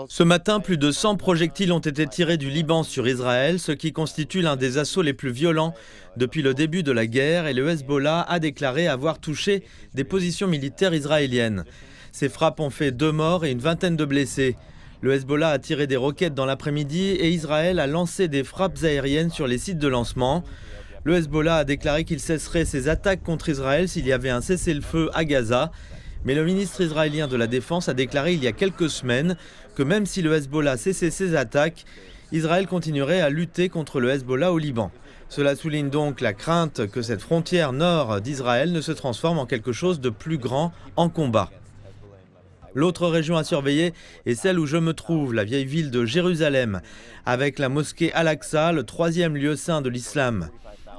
Ce matin, plus de 100 projectiles ont été tirés du Liban sur Israël, ce qui constitue l'un des assauts les plus violents depuis le début de la guerre, et le Hezbollah a déclaré avoir touché des positions militaires israéliennes. Ces frappes ont fait 2 morts et une vingtaine de blessés. Le Hezbollah a tiré des roquettes dans l'après-midi et Israël a lancé des frappes aériennes sur les sites de lancement. Le Hezbollah a déclaré qu'il cesserait ses attaques contre Israël s'il y avait un cessez-le-feu à Gaza. Mais le ministre israélien de la Défense a déclaré il y a quelques semaines que même si le Hezbollah cessait ses attaques, Israël continuerait à lutter contre le Hezbollah au Liban. Cela souligne donc la crainte que cette frontière nord d'Israël ne se transforme en quelque chose de plus grand en combat. L'autre région à surveiller est celle où je me trouve, la vieille ville de Jérusalem, avec la mosquée Al-Aqsa, le 3e lieu saint de l'islam.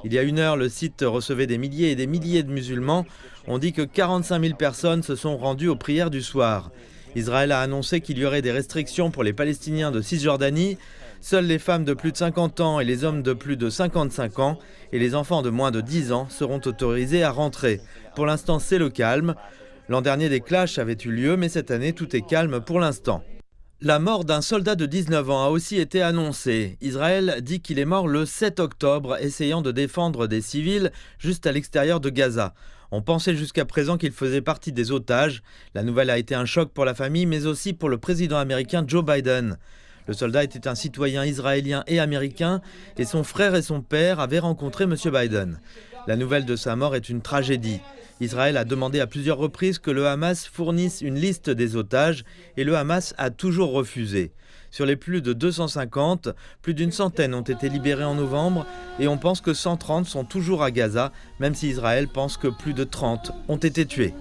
Il y a 1 heure, le site recevait des milliers et des milliers de musulmans. On dit que 45 000 personnes se sont rendues aux prières du soir. Israël a annoncé qu'il y aurait des restrictions pour les Palestiniens de Cisjordanie. Seules les femmes de plus de 50 ans et les hommes de plus de 55 ans et les enfants de moins de 10 ans seront autorisés à rentrer. Pour l'instant, c'est le calme. L'an dernier, des clashs avaient eu lieu, mais cette année, tout est calme pour l'instant. La mort d'un soldat de 19 ans a aussi été annoncée. Israël dit qu'il est mort le 7 octobre, essayant de défendre des civils juste à l'extérieur de Gaza. On pensait jusqu'à présent qu'il faisait partie des otages. La nouvelle a été un choc pour la famille, mais aussi pour le président américain Joe Biden. Le soldat était un citoyen israélien et américain, et son frère et son père avaient rencontré M. Biden. La nouvelle de sa mort est une tragédie. Israël a demandé à plusieurs reprises que le Hamas fournisse une liste des otages et le Hamas a toujours refusé. Sur les plus de 250, plus d'une centaine ont été libérés en novembre et on pense que 130 sont toujours à Gaza, même si Israël pense que plus de 30 ont été tués.